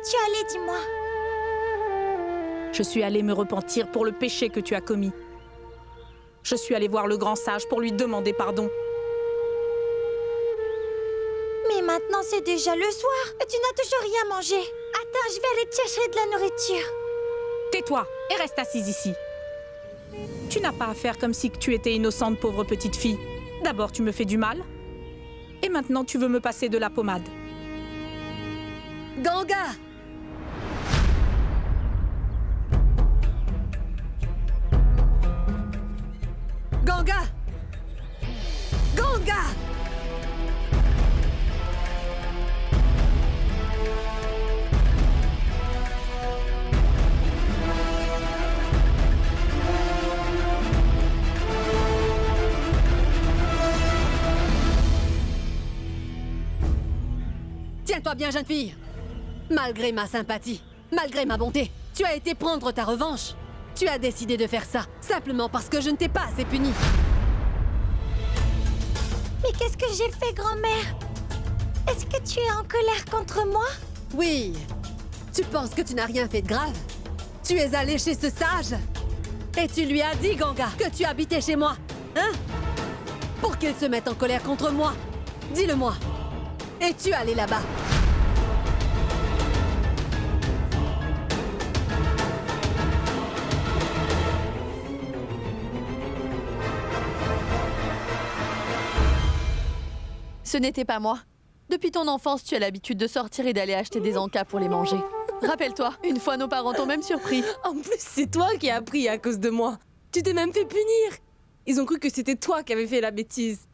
es tu allé, dis-moi? Je suis allée me repentir pour le péché que tu as commis. Je suis allée voir le grand sage pour lui demander pardon. Mais maintenant, c'est déjà le soir et tu n'as toujours rien mangé. Attends, je vais aller te chercher de la nourriture. Tais-toi et reste assise ici. Tu n'as pas à faire comme si tu étais innocente, pauvre petite fille. D'abord, tu me fais du mal. Et maintenant, tu veux me passer de la pommade. Ganga! Ganga! Ganga! Tiens-toi bien, jeune fille. Malgré ma sympathie, malgré ma bonté, tu as été prendre ta revanche. Tu as décidé de faire ça, simplement parce que je ne t'ai pas assez punie. Mais qu'est-ce que j'ai fait, grand-mère? Est-ce que tu es en colère contre moi? Oui. Tu penses que tu n'as rien fait de grave? Tu es allé chez ce sage et tu lui as dit, Ganga, que tu habitais chez moi, hein? Pour qu'il se mette en colère contre moi. Dis-le-moi. Es-tu allé là-bas? Ce n'était pas moi. Depuis ton enfance, tu as l'habitude de sortir et d'aller acheter des encas pour les manger. Rappelle-toi, une fois nos parents t'ont même surpris. En plus, c'est toi qui as appris à cause de moi. Tu t'es même fait punir. Ils ont cru que c'était toi qui avais fait la bêtise.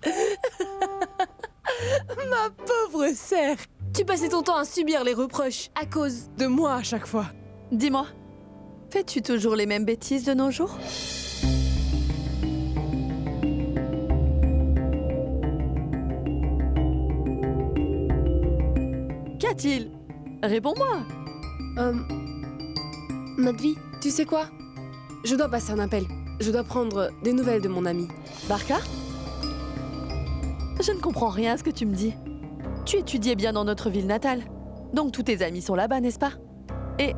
Ma pauvre sœur. Tu passais ton temps à subir les reproches à cause de moi à chaque fois. Dis-moi, fais-tu toujours les mêmes bêtises de nos jours? Qu'a-t-il? Réponds-moi. Madvi, tu sais quoi? Je dois passer un appel. Je dois prendre des nouvelles de mon ami. Barka? Je ne comprends rien à ce que tu me dis. Tu étudiais bien dans notre ville natale. Donc tous tes amis sont là-bas, n'est-ce pas? Et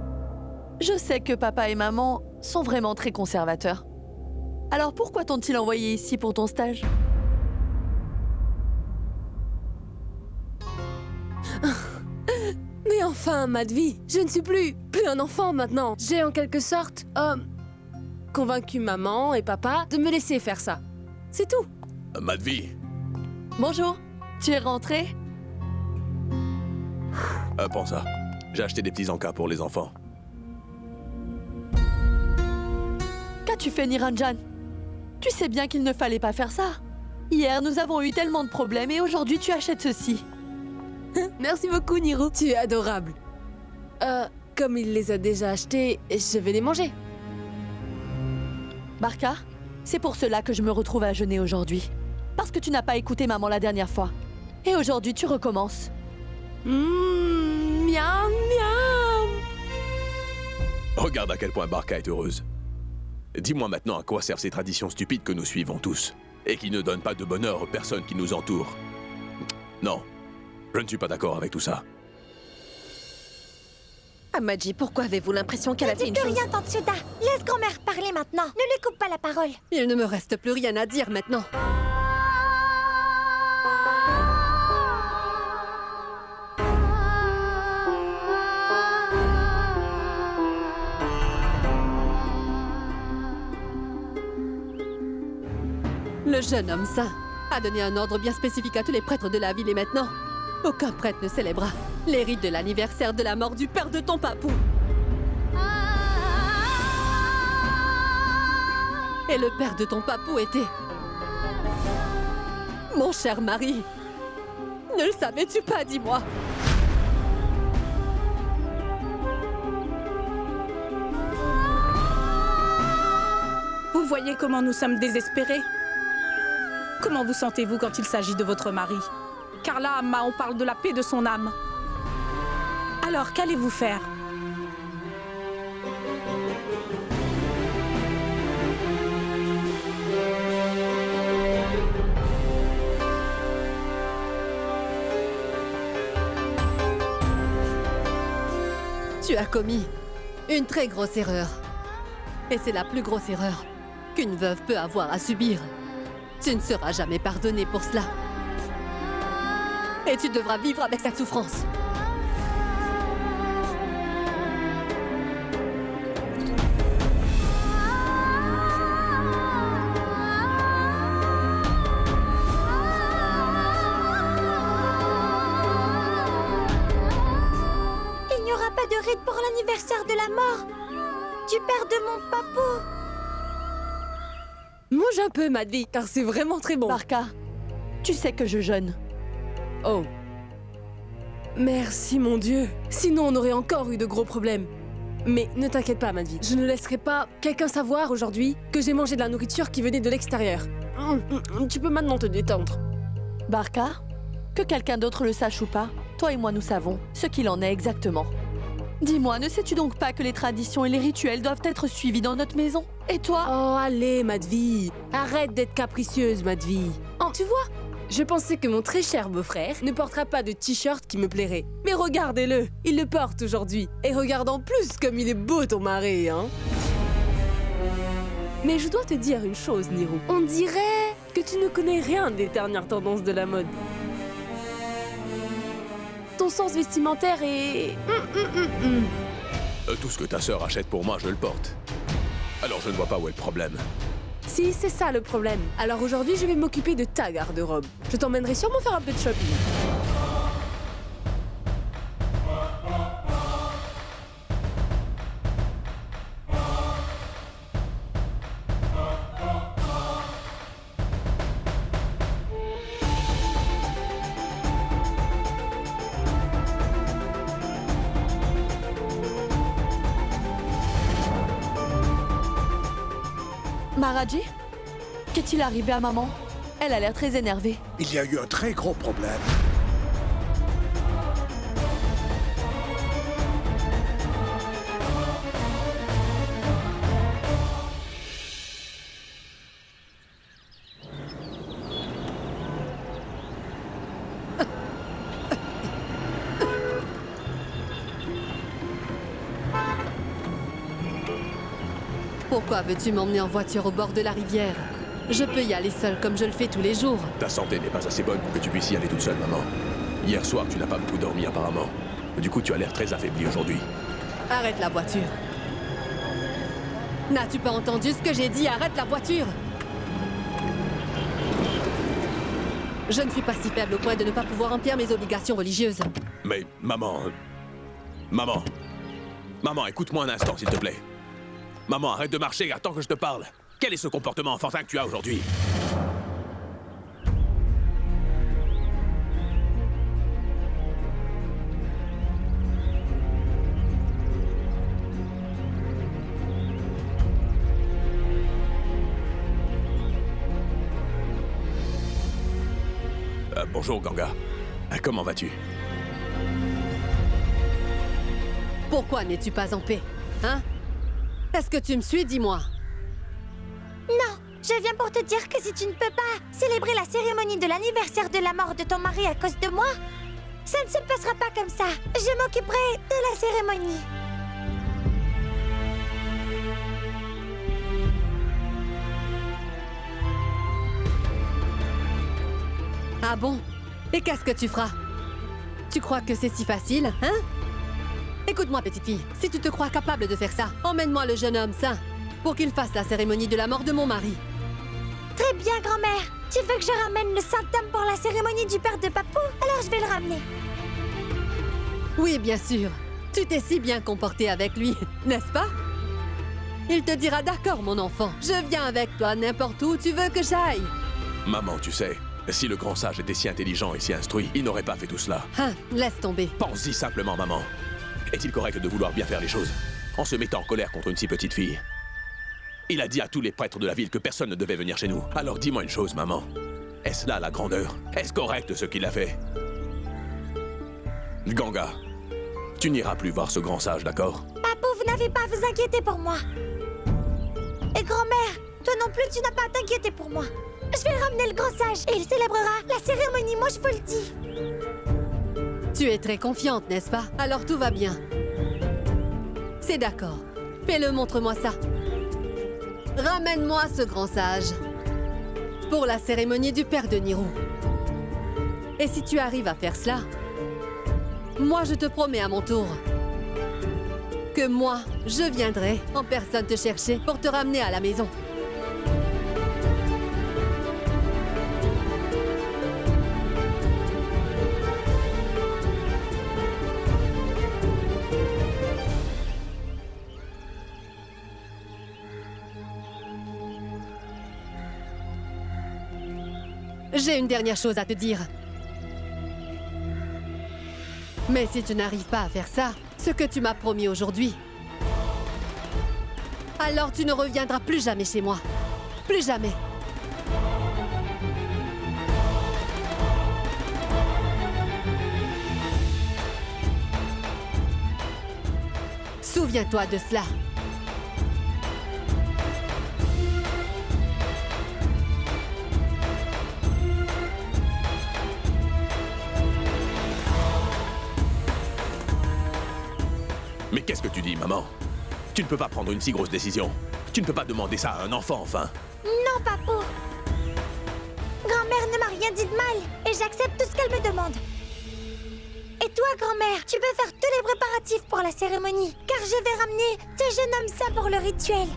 je sais que papa et maman sont vraiment très conservateurs. Alors pourquoi t'ont-ils envoyé ici pour ton stage? Mais enfin, Madvi, je ne suis plus un enfant maintenant. J'ai en quelque sorte, convaincu maman et papa de me laisser faire ça. C'est tout. Madvi, Bonjour, tu es rentrée? prends ça. J'ai acheté des petits encas pour les enfants. Qu'as-tu fait, Niranjan? Tu sais bien qu'il ne fallait pas faire ça. Hier, nous avons eu tellement de problèmes et aujourd'hui, tu achètes ceci. Merci beaucoup, Niro. Tu es adorable. Comme il les a déjà achetés, je vais les manger. Barka, c'est pour cela que je me retrouve à jeûner aujourd'hui. Parce que tu n'as pas écouté maman la dernière fois. Et aujourd'hui, tu recommences. Miam, miam. Regarde à quel point Barka est heureuse. Dis-moi maintenant à quoi servent ces traditions stupides que nous suivons tous, et qui ne donnent pas de bonheur aux personnes qui nous entourent. Non, je ne suis pas d'accord avec tout ça. Amadji, pourquoi avez-vous l'impression qu'elle a fait Ne une dis plus chose? rien, Tante Suda. Laisse grand-mère parler maintenant. Ne lui coupe pas la parole. Il ne me reste plus rien à dire maintenant. Le jeune homme saint a donné un ordre bien spécifique à tous les prêtres de la ville et maintenant, aucun prêtre ne célébrera les rites de l'anniversaire de la mort du père de ton papou. Et le père de ton papou était... mon cher mari. Ne le savais-tu pas, dis-moi? Vous voyez comment nous sommes désespérés? Comment vous sentez-vous quand il s'agit de votre mari? Car là, Amma, on parle de la paix de son âme. Alors, qu'allez-vous faire? Tu as commis une très grosse erreur. Et c'est la plus grosse erreur qu'une veuve peut avoir à subir. Tu ne seras jamais pardonnée pour cela. Et tu devras vivre avec cette souffrance. Il n'y aura pas de rite pour l'anniversaire de la mort du père de mon papou. Mange un peu, Madvi, car c'est vraiment très bon. Barca, tu sais que je jeûne. Oh. Merci, mon Dieu. Sinon, on aurait encore eu de gros problèmes. Mais ne t'inquiète pas, Madvi. Je ne laisserai pas quelqu'un savoir aujourd'hui que j'ai mangé de la nourriture qui venait de l'extérieur. Tu peux maintenant te détendre. Barca, que quelqu'un d'autre le sache ou pas, toi et moi nous savons ce qu'il en est exactement. Dis-moi, ne sais-tu donc pas que les traditions et les rituels doivent être suivis dans notre maison? Et toi? Oh, allez, Madvi. Arrête d'être capricieuse, Madvi. Oh, tu vois, je pensais que mon très cher beau-frère ne portera pas de t-shirt qui me plairait. Mais regardez-le, il le porte aujourd'hui. Et regarde en plus comme il est beau, ton mari, hein. Mais je dois te dire une chose, Niro. On dirait que tu ne connais rien des dernières tendances de la mode. Ton sens vestimentaire est... Tout ce que ta sœur achète pour moi, je le porte. Alors je ne vois pas où est le problème. Si, c'est ça le problème. Alors aujourd'hui, je vais m'occuper de ta garde-robe. Je t'emmènerai sûrement faire un peu de shopping. Maharaji? Qu'est-il arrivé à maman? Elle a l'air très énervée. Il y a eu un très gros problème. Pourquoi veux-tu m'emmener en voiture au bord de la rivière? Je peux y aller seule comme je le fais tous les jours. Ta santé n'est pas assez bonne pour que tu puisses y aller toute seule, maman. Hier soir, tu n'as pas beaucoup dormi apparemment. Du coup, tu as l'air très affaibli aujourd'hui. Arrête la voiture. N'as-tu pas entendu ce que j'ai dit? Arrête la voiture! Je ne suis pas si faible au point de ne pas pouvoir remplir mes obligations religieuses. Mais, maman... Maman... Maman, écoute-moi un instant, s'il te plaît. Maman, arrête de marcher, attends que je te parle. Quel est ce comportement enfantin que tu as aujourd'hui? Bonjour, Ganga. Comment vas-tu? Pourquoi n'es-tu pas en paix? Hein? Est-ce que tu me suis? Dis-moi. Non, je viens pour te dire que si tu ne peux pas célébrer la cérémonie de l'anniversaire de la mort de ton mari à cause de moi, ça ne se passera pas comme ça. Je m'occuperai de la cérémonie. Ah bon? Et qu'est-ce que tu feras? Tu crois que c'est si facile, hein? Écoute-moi, petite fille, si tu te crois capable de faire ça, emmène-moi le jeune homme sain pour qu'il fasse la cérémonie de la mort de mon mari. Très bien, grand-mère. Tu veux que je ramène le saint homme pour la cérémonie du père de Papou? Alors je vais le ramener. Oui, bien sûr. Tu t'es si bien comporté avec lui, n'est-ce pas? Il te dira d'accord, mon enfant. Je viens avec toi n'importe où tu veux que j'aille. Maman, tu sais, si le grand sage était si intelligent et si instruit, il n'aurait pas fait tout cela. Hein, laisse tomber. Pense-y simplement, maman. Est-il correct de vouloir bien faire les choses en se mettant en colère contre une si petite fille? Il a dit à tous les prêtres de la ville que personne ne devait venir chez nous. Alors dis-moi une chose, maman. Est-ce là la grandeur? Est-ce correct ce qu'il a fait? Ganga, tu n'iras plus voir ce grand sage, d'accord? Papou, vous n'avez pas à vous inquiéter pour moi. Et grand-mère, toi non plus, tu n'as pas à t'inquiéter pour moi. Je vais ramener le grand sage et il célébrera la cérémonie, moi je vous le dis. Tu es très confiante, n'est-ce pas? Alors tout va bien. C'est d'accord. Fais-le, montre-moi ça. Ramène-moi ce grand sage. Pour la cérémonie du père de Nirou. Et si tu arrives à faire cela, moi je te promets à mon tour que moi, je viendrai en personne te chercher pour te ramener à la maison. J'ai une dernière chose à te dire. Mais si tu n'arrives pas à faire ça, ce que tu m'as promis aujourd'hui, alors tu ne reviendras plus jamais chez moi. Plus jamais. Souviens-toi de cela. Mais qu'est-ce que tu dis, maman? Tu ne peux pas prendre une si grosse décision. Tu ne peux pas demander ça à un enfant, enfin. Non, Papou. Grand-mère ne m'a rien dit de mal et j'accepte tout ce qu'elle me demande. Et toi, grand-mère, tu peux faire tous les préparatifs pour la cérémonie, car je vais ramener ce jeune homme sain pour le rituel.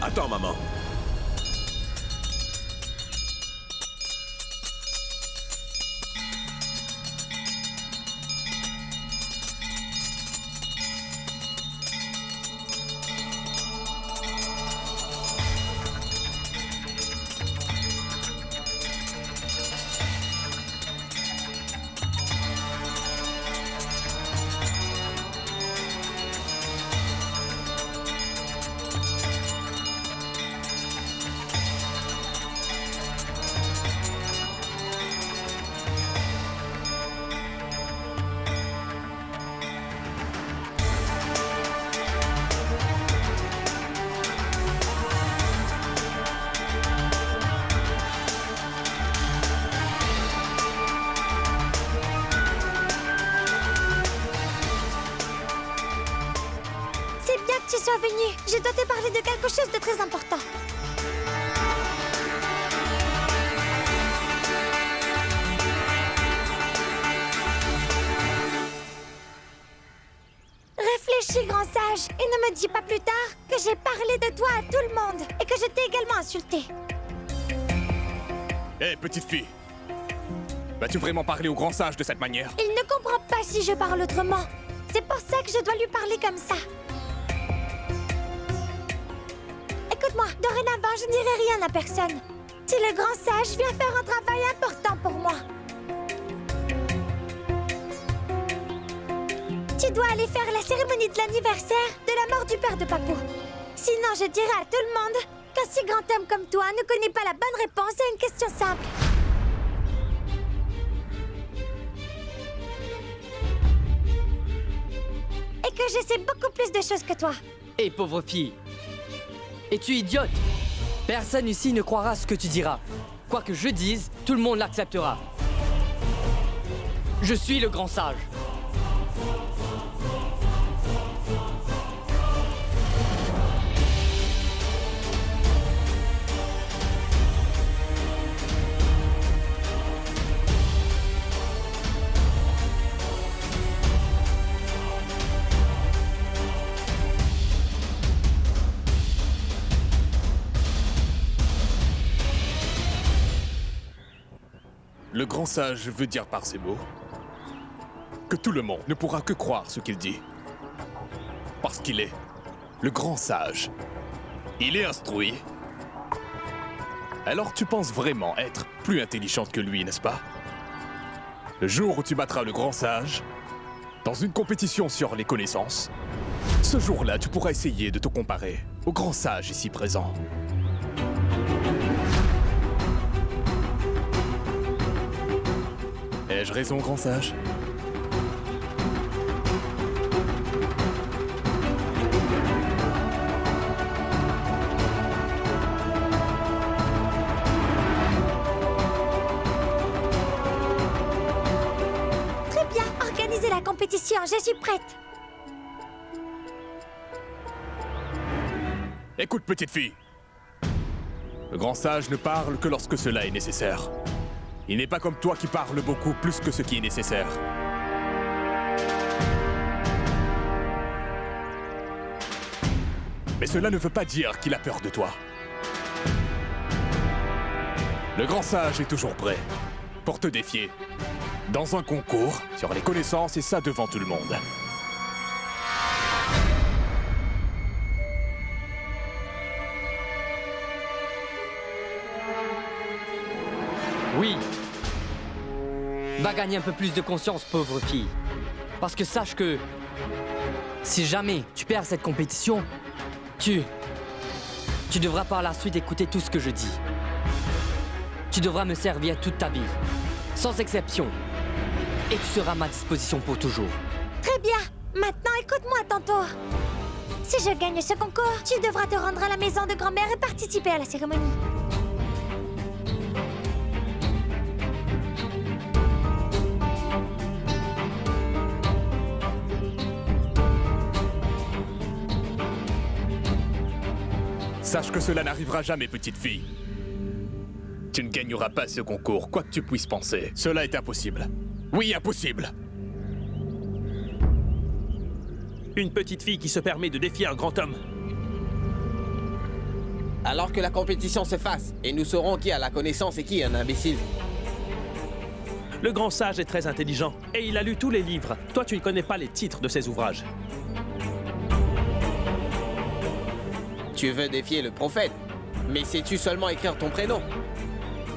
Attends, maman. Tu sois venu. Je dois te parler de quelque chose de très important. Réfléchis, grand sage, et ne me dis pas plus tard que j'ai parlé de toi à tout le monde et que je t'ai également insulté. Hé, petite fille! Vas-tu vraiment parler au grand sage de cette manière? Il ne comprend pas si je parle autrement. C'est pour ça que je dois lui parler comme ça. Écoute-moi, dorénavant, je ne dirai rien à personne. Si le grand sage vient faire un travail important pour moi. Tu dois aller faire la cérémonie de l'anniversaire de la mort du père de Papou. Sinon, je dirai à tout le monde qu'un si grand homme comme toi ne connaît pas la bonne réponse à une question simple. Et que je sais beaucoup plus de choses que toi. Hé, pauvre fille! Es-tu idiote? Personne ici ne croira ce que tu diras. Quoi que je dise, tout le monde l'acceptera. Je suis le grand sage. Le grand sage veut dire par ces mots que tout le monde ne pourra que croire ce qu'il dit. Parce qu'il est le grand sage. Il est instruit. Alors tu penses vraiment être plus intelligente que lui, n'est-ce pas? Le jour où tu battras le grand sage, dans une compétition sur les connaissances, ce jour-là, tu pourras essayer de te comparer au grand sage ici présent. Ai-je raison, grand sage? Très bien, organisez la compétition, je suis prête. Écoute, petite fille. Le grand sage ne parle que lorsque cela est nécessaire. Il n'est pas comme toi qui parle beaucoup plus que ce qui est nécessaire. Mais cela ne veut pas dire qu'il a peur de toi. Le grand sage est toujours prêt pour te défier dans un concours sur les connaissances et ça devant tout le monde. Oui. Va gagner un peu plus de conscience, pauvre fille. Parce que sache que si jamais tu perds cette compétition, tu devras par la suite écouter tout ce que je dis. Tu devras me servir toute ta vie, sans exception. Et tu seras à ma disposition pour toujours. Très bien. Maintenant, écoute-moi à ton tour. Si je gagne ce concours, tu devras te rendre à la maison de grand-mère et participer à la cérémonie. Sache que cela n'arrivera jamais, petite fille. Tu ne gagneras pas ce concours, quoi que tu puisses penser. Cela est impossible. Oui, impossible. Une petite fille qui se permet de défier un grand homme. Alors que la compétition se fasse, et nous saurons qui a la connaissance et qui est un imbécile. Le grand sage est très intelligent, et il a lu tous les livres. Toi, tu ne connais pas les titres de ses ouvrages. Tu veux défier le prophète, mais sais-tu seulement écrire ton prénom?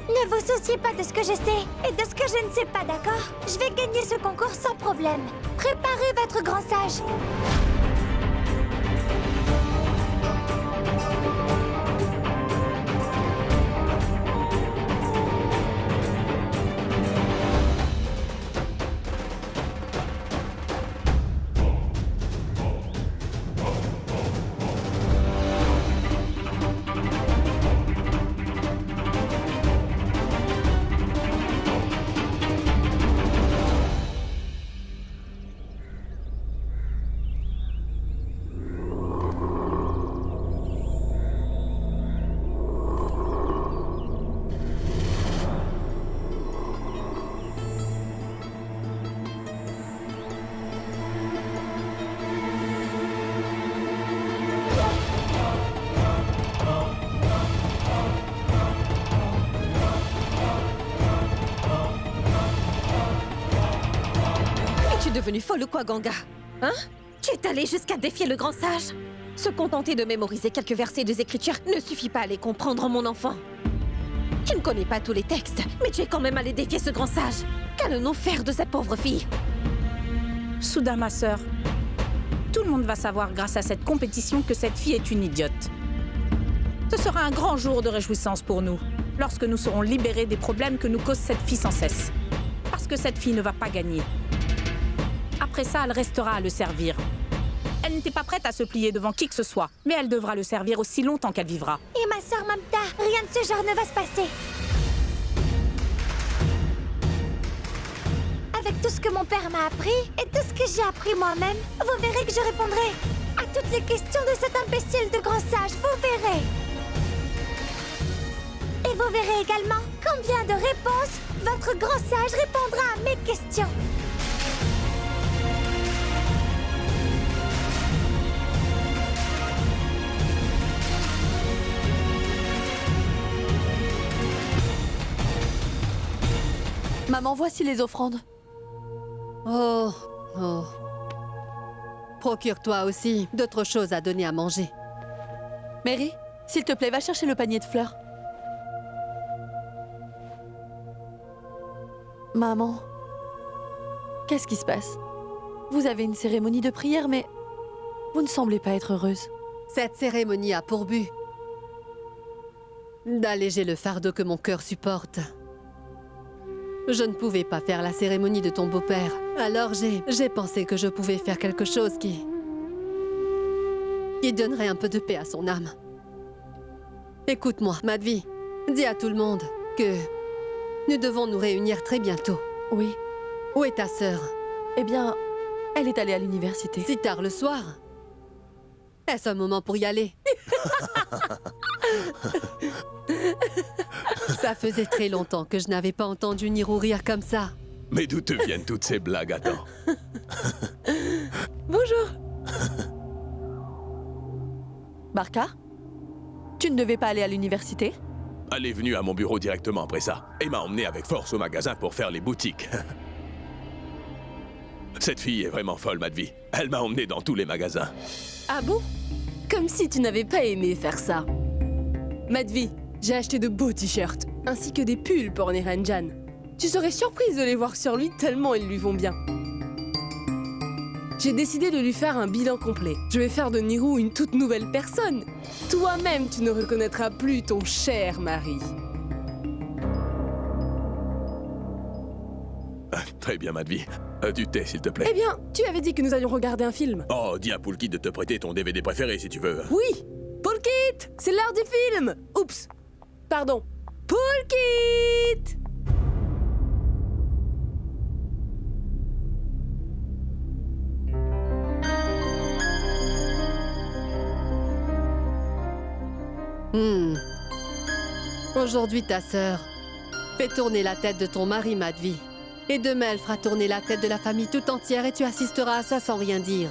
Ne vous souciez pas de ce que je sais et de ce que je ne sais pas, d'accord? Je vais gagner ce concours sans problème. Préparez votre grand sage. Devenue folle ou quoi, Ganga? Hein? Tu es allé jusqu'à défier le grand sage? Se contenter de mémoriser quelques versets des Écritures ne suffit pas à les comprendre, mon enfant. Tu ne connais pas tous les textes, mais tu es quand même allé défier ce grand sage. Qu'allons-nous faire de cette pauvre fille? Soudain, ma sœur, tout le monde va savoir grâce à cette compétition que cette fille est une idiote. Ce sera un grand jour de réjouissance pour nous, lorsque nous serons libérés des problèmes que nous cause cette fille sans cesse. Parce que cette fille ne va pas gagner. Après ça, elle restera à le servir. Elle n'était pas prête à se plier devant qui que ce soit, mais elle devra le servir aussi longtemps qu'elle vivra. Et ma sœur Mamta, rien de ce genre ne va se passer. Avec tout ce que mon père m'a appris et tout ce que j'ai appris moi-même, vous verrez que je répondrai à toutes les questions de cet imbécile de grand sage, vous verrez. Et vous verrez également combien de réponses votre grand sage répondra à mes questions. Maman, voici les offrandes. Oh, oh. Procure-toi aussi d'autres choses à donner à manger. Mary, s'il te plaît, va chercher le panier de fleurs. Maman, qu'est-ce qui se passe? Vous avez une cérémonie de prière, mais vous ne semblez pas être heureuse. Cette cérémonie a pour but d'alléger le fardeau que mon cœur supporte. Je ne pouvais pas faire la cérémonie de ton beau-père. Alors j'ai pensé que je pouvais faire quelque chose qui donnerait un peu de paix à son âme. Écoute-moi, Madvi, dis à tout le monde que nous devons nous réunir très bientôt. Oui. Où est ta sœur? Eh bien, elle est allée à l'université. Si tard le soir? Est-ce un moment pour y aller? Ça faisait très longtemps que je n'avais pas entendu Niro rire comme ça. Mais d'où te viennent toutes ces blagues, attends? Bonjour. Barka? Tu ne devais pas aller à l'université? Elle est venue à mon bureau directement après ça et m'a emmené avec force au magasin pour faire les boutiques. Cette fille est vraiment folle, Madvi. Elle m'a emmené dans tous les magasins. Ah bon? Comme si tu n'avais pas aimé faire ça. Madvi, j'ai acheté de beaux t-shirts, ainsi que des pulls pour Niranjan. Tu serais surprise de les voir sur lui tellement ils lui vont bien. J'ai décidé de lui faire un bilan complet. Je vais faire de Niro une toute nouvelle personne. Toi-même, tu ne reconnaîtras plus ton cher mari. Très bien, Madvi. Du thé, s'il te plaît. Eh bien, tu avais dit que nous allions regarder un film. Oh, dis à Poulkit de te prêter ton DVD préféré, si tu veux. Oui, Poulkit, c'est l'heure du film. Oups, pardon. Poulkit! Aujourd'hui, ta sœur fait tourner la tête de ton mari, Madvi. Et demain, elle fera tourner la tête de la famille tout entière et tu assisteras à ça sans rien dire.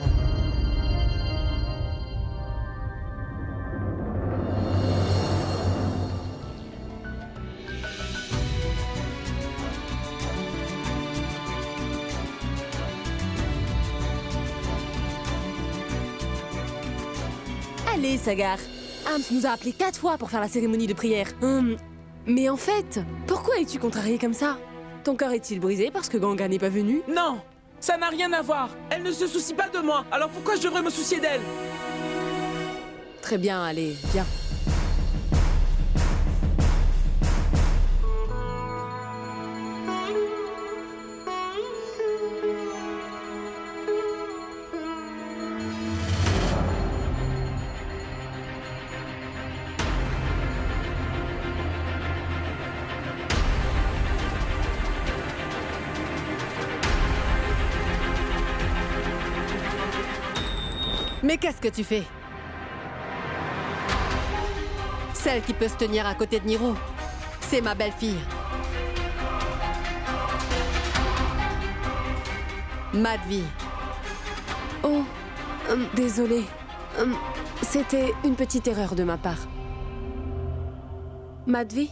Allez, Sagar. Hams nous a appelés 4 fois pour faire la cérémonie de prière. Mais en fait, pourquoi es-tu contrarié comme ça? Ton cœur est-il brisé parce que Ganga n'est pas venu? Non, ça n'a rien à voir. Elle ne se soucie pas de moi, alors pourquoi je devrais me soucier d'elle? Très bien, allez, viens. Mais qu'est-ce que tu fais? Celle qui peut se tenir à côté de Niro, c'est ma belle-fille. Madvi. Oh, désolée. C'était une petite erreur de ma part. Madvi?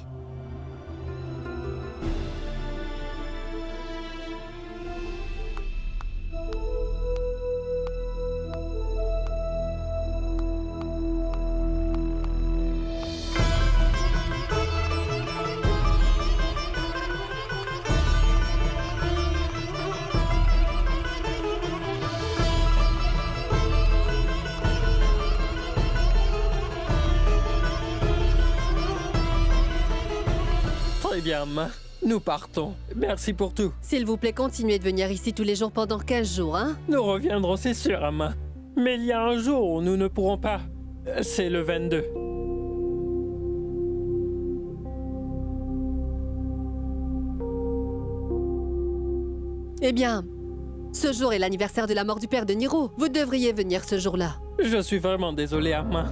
Très bien, Ma. Nous partons. Merci pour tout. S'il vous plaît, continuez de venir ici tous les jours pendant 15 jours, hein? Nous reviendrons, c'est sûr, Amma. Mais il y a un jour où nous ne pourrons pas. C'est le 22. Eh bien, ce jour est l'anniversaire de la mort du père de Niro. Vous devriez venir ce jour-là. Je suis vraiment désolé, Amma.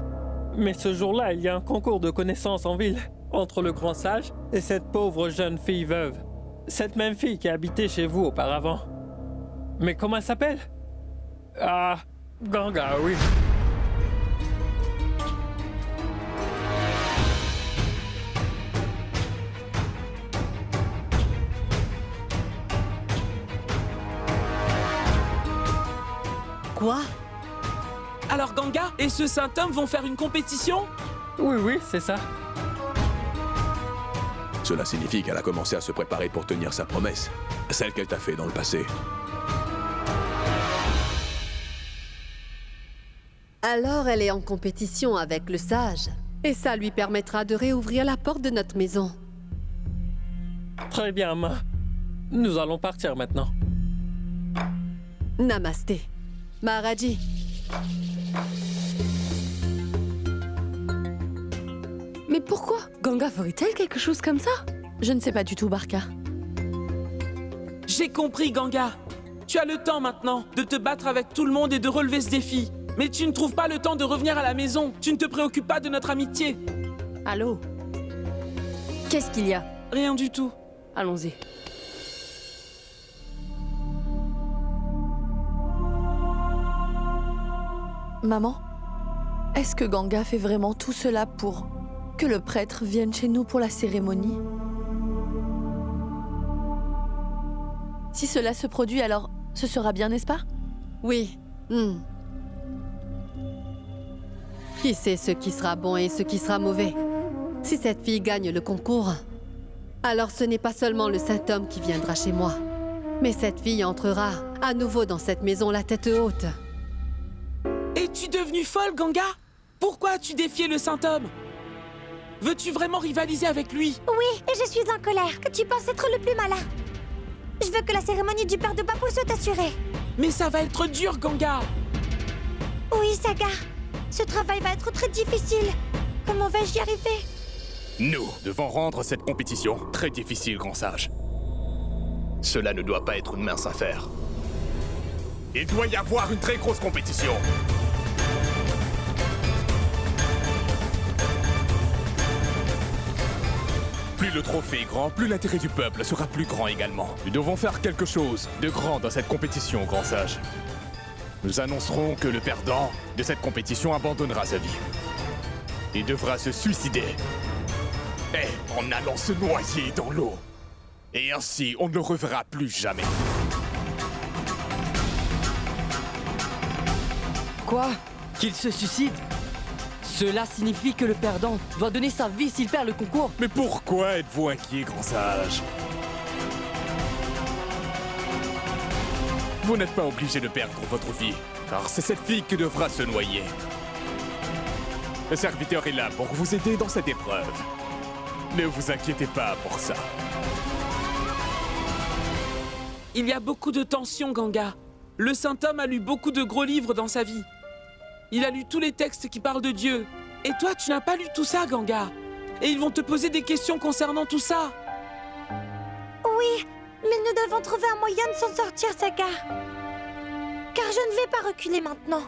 Mais ce jour-là, il y a un concours de connaissances en ville entre le grand sage et cette pauvre jeune fille veuve. Cette même fille qui habitait chez vous auparavant. Mais comment elle s'appelle? Ah, Ganga, oui. Quoi? Alors Ganga et ce saint homme vont faire une compétition? Oui, c'est ça. Cela signifie qu'elle a commencé à se préparer pour tenir sa promesse, celle qu'elle t'a fait dans le passé. Alors elle est en compétition avec le sage. Et ça lui permettra de réouvrir la porte de notre maison. Très bien, Ma. Nous allons partir maintenant. Namasté. Maharaji. Mais pourquoi Ganga ferait-elle quelque chose comme ça? Je ne sais pas du tout, Barka. J'ai compris, Ganga. Tu as le temps maintenant de te battre avec tout le monde et de relever ce défi. Mais tu ne trouves pas le temps de revenir à la maison. Tu ne te préoccupes pas de notre amitié. Allô? Qu'est-ce qu'il y a? Rien du tout. Allons-y. Maman, est-ce que Ganga fait vraiment tout cela pour que le prêtre vienne chez nous pour la cérémonie? Si cela se produit, alors ce sera bien, n'est-ce pas? Oui. Qui sait ce qui sera bon et ce qui sera mauvais? Si cette fille gagne le concours, alors ce n'est pas seulement le saint homme qui viendra chez moi, mais cette fille entrera à nouveau dans cette maison la tête haute. Es-tu devenue folle, Ganga? Pourquoi as-tu défié le saint homme? Veux-tu vraiment rivaliser avec lui? Oui, et je suis en colère que tu penses être le plus malin. Je veux que la cérémonie du père de Papou soit assurée. Mais ça va être dur, Ganga. Oui, Saga. Ce travail va être très difficile. Comment vais-je y arriver? Nous devons rendre cette compétition très difficile, grand sage. Cela ne doit pas être une mince affaire. Il doit y avoir une très grosse compétition. Plus le trophée est grand, plus l'intérêt du peuple sera plus grand également. Nous devons faire quelque chose de grand dans cette compétition, grand sage. Nous annoncerons que le perdant de cette compétition abandonnera sa vie. Il devra se suicider. Et en allant se noyer dans l'eau. Et ainsi, on ne le reverra plus jamais. Quoi? Qu'il se suicide? Cela signifie que le perdant doit donner sa vie s'il perd le concours? Mais pourquoi êtes-vous inquiet, grand sage? Vous n'êtes pas obligé de perdre votre vie, car c'est cette fille qui devra se noyer. Le serviteur est là pour vous aider dans cette épreuve. Ne vous inquiétez pas pour ça. Il y a beaucoup de tensions, Ganga. Le saint homme a lu beaucoup de gros livres dans sa vie. Il a lu tous les textes qui parlent de Dieu. Et toi, tu n'as pas lu tout ça, Ganga. Et ils vont te poser des questions concernant tout ça. Oui, mais nous devons trouver un moyen de s'en sortir, Saga. Car je ne vais pas reculer maintenant.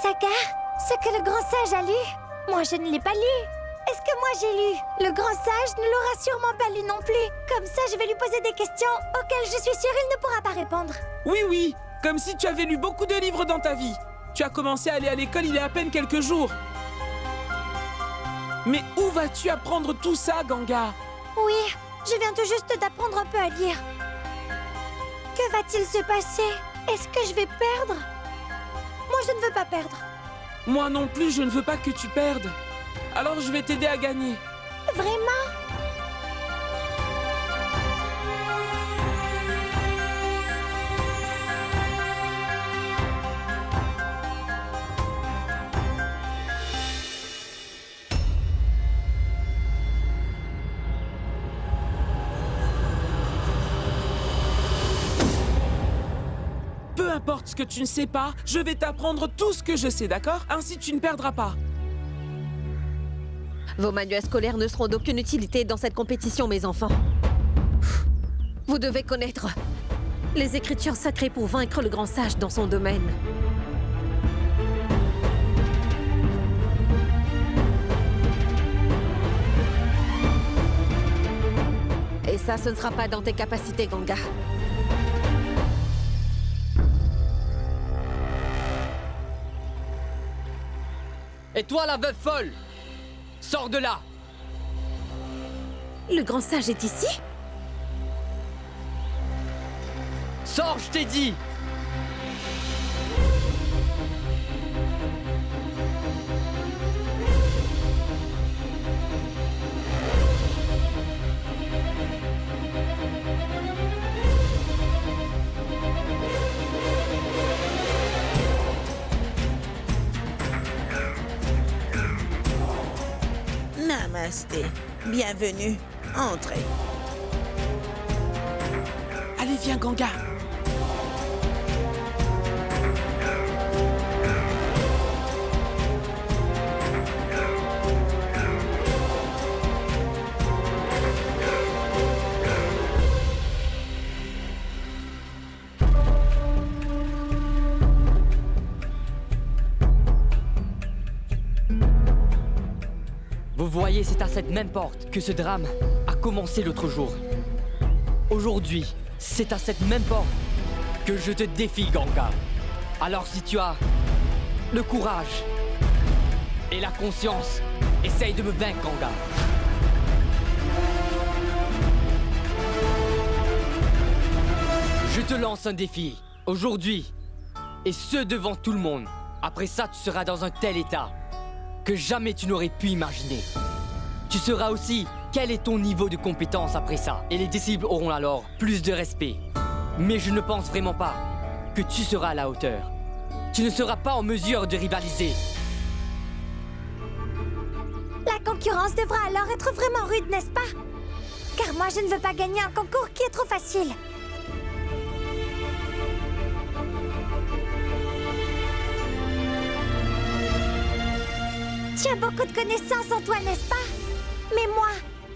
Saga, ce que le grand sage a lu, moi je ne l'ai pas lu. Est-ce que moi j'ai lu? Le grand sage ne l'aura sûrement pas lu non plus. Comme ça, je vais lui poser des questions auxquelles je suis sûre il ne pourra pas répondre. Oui, oui, comme si tu avais lu beaucoup de livres dans ta vie. Tu as commencé à aller à l'école il y a à peine quelques jours. Mais où vas-tu apprendre tout ça, Ganga? Oui, je viens tout juste d'apprendre un peu à lire. Que va-t-il se passer? Est-ce que je vais perdre? Moi, je ne veux pas perdre. Moi non plus, je ne veux pas que tu perdes. Alors je vais t'aider à gagner. Vraiment? Peu importe ce que tu ne sais pas, je vais t'apprendre tout ce que je sais, d'accord? Ainsi tu ne perdras pas. Vos manuels scolaires ne seront d'aucune utilité dans cette compétition, mes enfants. Vous devez connaître les écritures sacrées pour vaincre le grand sage dans son domaine. Et ça, ce ne sera pas dans tes capacités, Ganga. Et toi, la veuve folle! Sors de là! Le grand sage est ici? Sors, je t'ai dit! Namasté. Bienvenue. Entrez. Allez, viens, Ganga. Vous voyez, c'est à cette même porte que ce drame a commencé l'autre jour. Aujourd'hui, c'est à cette même porte que je te défie, Ganga. Alors si tu as le courage et la conscience, essaye de me vaincre, Ganga. Je te lance un défi, aujourd'hui, et ce devant tout le monde. Après ça, tu seras dans un tel état que jamais tu n'aurais pu imaginer. Tu sauras aussi quel est ton niveau de compétence après ça, et les disciples auront alors plus de respect. Mais je ne pense vraiment pas que tu seras à la hauteur. Tu ne seras pas en mesure de rivaliser. La concurrence devra alors être vraiment rude, n'est-ce pas? Car moi, je ne veux pas gagner un concours qui est trop facile. Tu as beaucoup de connaissances en toi, n'est-ce pas? Mais moi,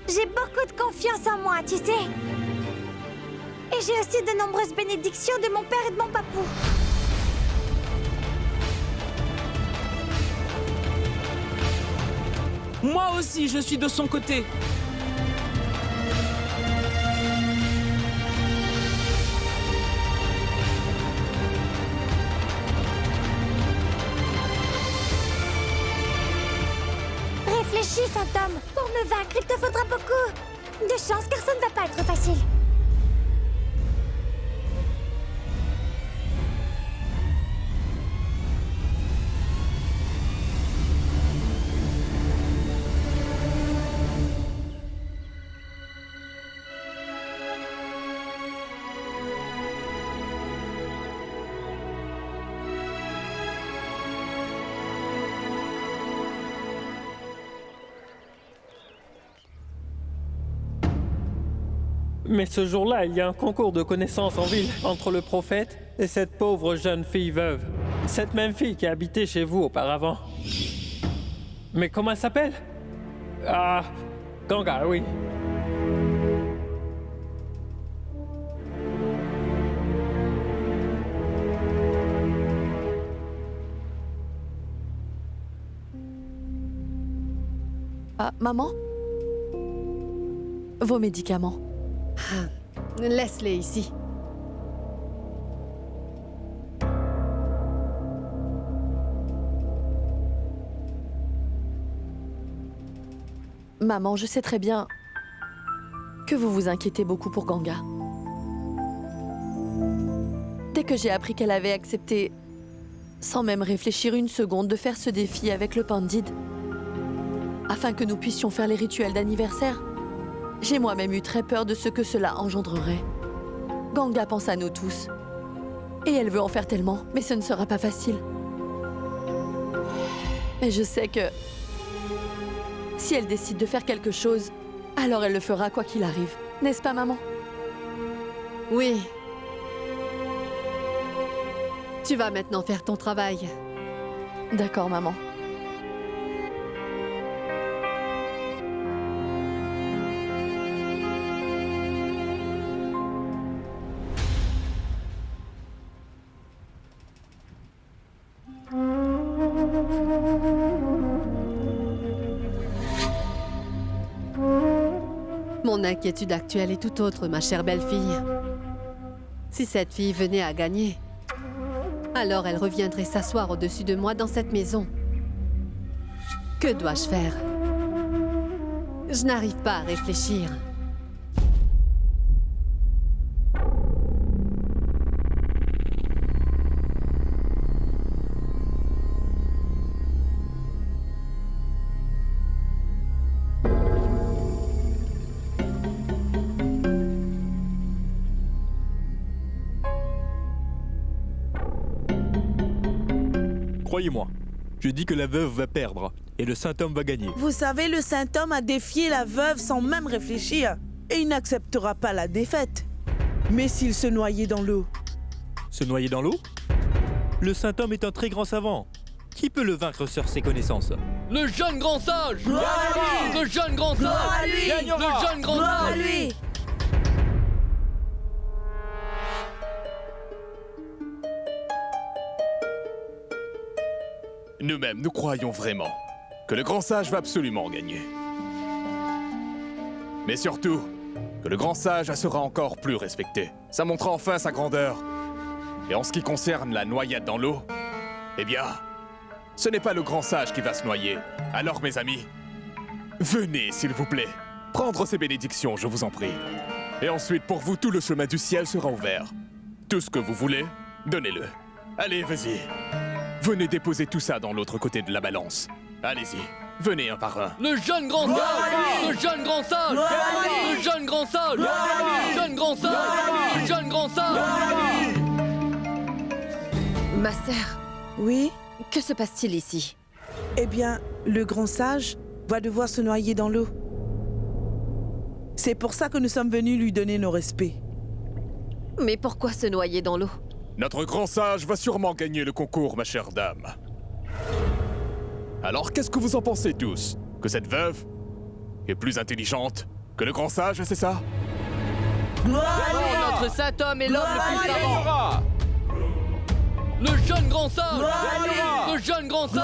j'ai beaucoup de confiance en moi, tu sais. Et j'ai aussi de nombreuses bénédictions de mon père et de mon papou. Moi aussi, je suis de son côté. Réfléchis, Saint-Homme. Pour me vaincre, il te faudra beaucoup de chance, car ça ne va pas être facile. Mais ce jour-là, il y a un concours de connaissances en ville entre le prophète et cette pauvre jeune fille veuve. Cette même fille qui habitait chez vous auparavant. Mais comment elle s'appelle? Ah, Ganga, oui. Ah, maman? Vos médicaments. Laisse-les ici. Maman, je sais très bien que vous vous inquiétez beaucoup pour Ganga. Dès que j'ai appris qu'elle avait accepté, sans même réfléchir une seconde, de faire ce défi avec le Pandit, afin que nous puissions faire les rituels d'anniversaire, j'ai moi-même eu très peur de ce que cela engendrerait. Ganga pense à nous tous. Et elle veut en faire tellement, mais ce ne sera pas facile. Mais je sais que si elle décide de faire quelque chose, alors elle le fera quoi qu'il arrive. N'est-ce pas, maman? Oui. Tu vas maintenant faire ton travail. D'accord, maman. Mon inquiétude actuelle est tout autre, ma chère belle-fille. Si cette fille venait à gagner, alors elle reviendrait s'asseoir au-dessus de moi dans cette maison. Que dois-je faire? Je n'arrive pas à réfléchir. Croyez-moi, je dis que la veuve va perdre. et le saint homme va gagner. Vous savez, le saint homme a défié la veuve sans même réfléchir. Et il n'acceptera pas la défaite. Mais s'il se noyait dans l'eau? Se noyer dans l'eau? Le saint homme est un très grand savant. Qui peut le vaincre sur ses connaissances? Le jeune grand sage! Gloire à lui! Le jeune grand Gloire à sage! lui! Le jeune grand Gloire à sage! lui! Nous-mêmes, nous croyons vraiment que le grand sage va absolument gagner. Mais surtout, que le grand sage sera encore plus respecté. Ça montrera enfin sa grandeur. Et en ce qui concerne la noyade dans l'eau, eh bien, ce n'est pas le grand sage qui va se noyer. Alors, mes amis, venez, s'il vous plaît, prendre ces bénédictions, je vous en prie. Et ensuite, pour vous, tout le chemin du ciel sera ouvert. Tout ce que vous voulez, donnez-le. Allez, vas-y. Venez déposer tout ça dans l'autre côté de la balance. Allez-y, venez un par un. Le jeune grand sage! Le jeune grand sage! Le jeune grand sage! Le jeune grand sage! Le jeune grand sage! Ma sœur, Oui? que se passe-t-il ici? Eh bien, le grand sage va devoir se noyer dans l'eau. C'est pour ça que nous sommes venus lui donner nos respects. Mais pourquoi se noyer dans l'eau? Notre grand sage va sûrement gagner le concours, ma chère dame. Alors, qu'est-ce que vous en pensez tous? Que cette veuve est plus intelligente que le grand sage, c'est ça? Notre saint homme est l'homme le plus savant! Le jeune grand sage! Le jeune grand sage!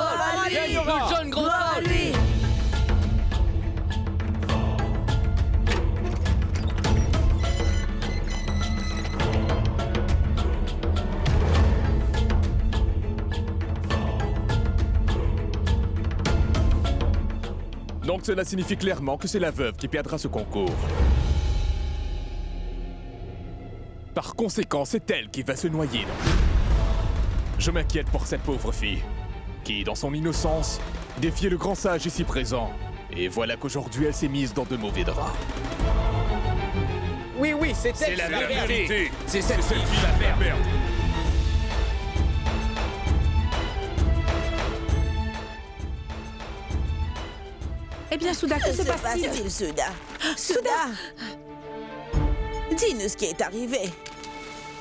Le jeune grand sage! Donc cela signifie clairement que c'est la veuve qui perdra ce concours. Par conséquent, c'est elle qui va se noyer dans l'eau. Je m'inquiète pour cette pauvre fille, qui, dans son innocence, défiait le grand sage ici présent. Et voilà qu'aujourd'hui, elle s'est mise dans de mauvais draps. Oui, c'est elle. C'est la vérité. C'est cette fille la merde. Eh bien, Souda, que se passe-t-il? Souda? Souda! Dis-nous ce qui est arrivé.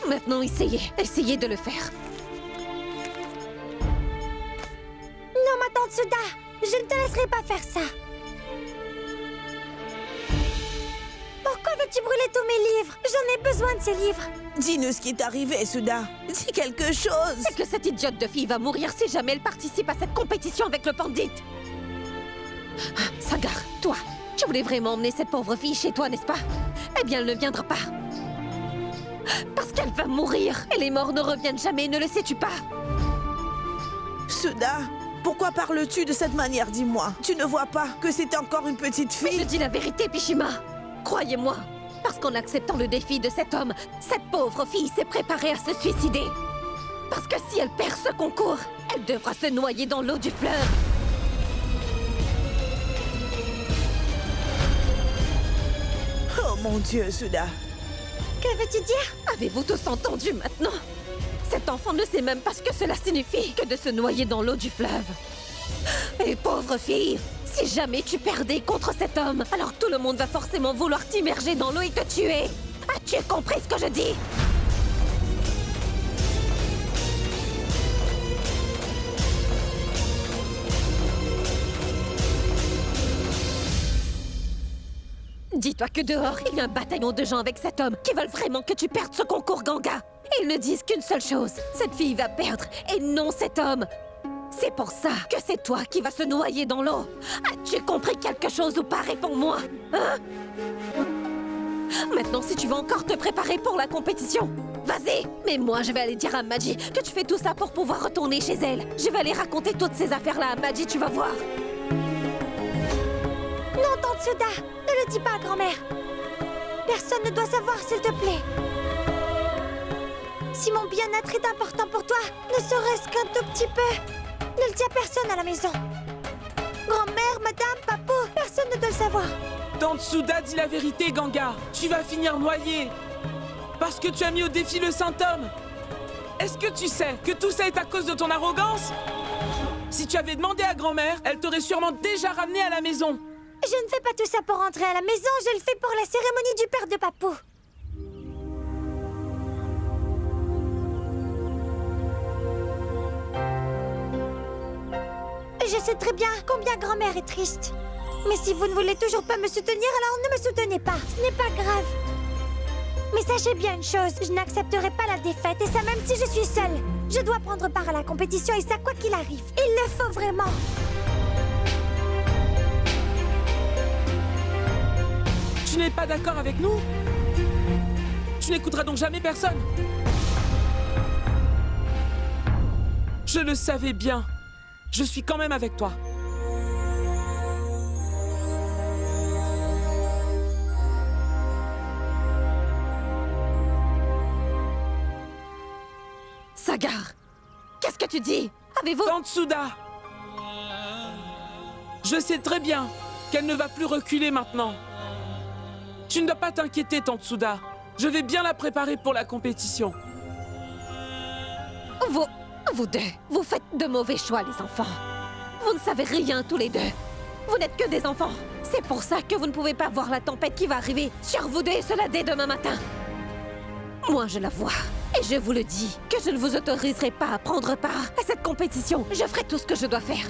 Maintenant, essayez de le faire. Non, ma tante Souda, je ne te laisserai pas faire ça. Pourquoi veux-tu brûler tous mes livres? J'en ai besoin de ces livres. Dis-nous ce qui est arrivé, Souda. Dis quelque chose. C'est que cette idiote de fille va mourir si jamais elle participe à cette compétition avec le pandit. Sagar, toi, tu voulais vraiment emmener cette pauvre fille chez toi, n'est-ce pas? Eh bien, elle ne viendra pas. Parce qu'elle va mourir. Et les morts ne reviennent jamais, ne le sais-tu pas? Souda, pourquoi parles-tu de cette manière, dis-moi? Tu ne vois pas que c'est encore une petite fille? Je dis la vérité, Pishima. Croyez-moi, parce qu'en acceptant le défi de cet homme, cette pauvre fille s'est préparée à se suicider. Parce que si elle perd ce concours, elle devra se noyer dans l'eau du fleuve. Oh mon Dieu, Souda. Que veux-tu dire? Avez-vous tous entendu maintenant? Cet enfant ne sait même pas ce que cela signifie que de se noyer dans l'eau du fleuve. Et pauvre fille, si jamais tu perdais contre cet homme, alors tout le monde va forcément vouloir t'immerger dans l'eau et te tuer. As-tu compris ce que je dis? Dis-toi que dehors, il y a un bataillon de gens avec cet homme qui veulent vraiment que tu perdes ce concours, Ganga. Ils ne disent qu'une seule chose, cette fille va perdre, et non cet homme. C'est pour ça que c'est toi qui vas se noyer dans l'eau. As-tu compris quelque chose ou pas? Réponds-moi. Hein? Maintenant, si tu veux encore te préparer pour la compétition, vas-y. Mais moi, je vais aller dire à Maji que tu fais tout ça pour pouvoir retourner chez elle. Je vais aller raconter toutes ces affaires-là à Maji, tu vas voir. Non, tante Souda, ne le dis pas à grand-mère. Personne ne doit savoir, s'il te plaît. Si mon bien-être est important pour toi, ne serait-ce qu'un tout petit peu, ne le dis à personne à la maison. Grand-mère, madame, papou, personne ne doit le savoir. Tante Souda dit la vérité, Ganga. Tu vas finir noyé. Parce que tu as mis au défi le saint homme. Est-ce que tu sais que tout ça est à cause de ton arrogance? Si tu avais demandé à grand-mère, elle t'aurait sûrement déjà ramené à la maison. Je ne fais pas tout ça pour rentrer à la maison, je le fais pour la cérémonie du père de Papou. Je sais très bien combien grand-mère est triste. Mais si vous ne voulez toujours pas me soutenir, alors ne me soutenez pas. Ce n'est pas grave. Mais sachez bien une chose, je n'accepterai pas la défaite, et ça même si je suis seule. Je dois prendre part à la compétition, et ça quoi qu'il arrive. Il le faut vraiment. Tu n'es pas d'accord avec nous? Tu n'écouteras donc jamais personne? Je le savais bien. Je suis quand même avec toi. Sagar, qu'est-ce que tu dis? Avez-vous... Tante Souda! Je sais très bien qu'elle ne va plus reculer maintenant. Tu ne dois pas t'inquiéter, Tante Souda. Je vais bien la préparer pour la compétition. Vous deux, vous faites de mauvais choix, les enfants. Vous ne savez rien tous les deux. Vous n'êtes que des enfants. C'est pour ça que vous ne pouvez pas voir la tempête qui va arriver sur vous deux, et cela dès demain matin. Moi, je la vois. Et je vous le dis, que je ne vous autoriserai pas à prendre part à cette compétition. Je ferai tout ce que je dois faire.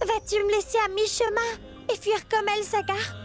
Vas-tu me laisser à mi-chemin et fuir comme elle, Sagar?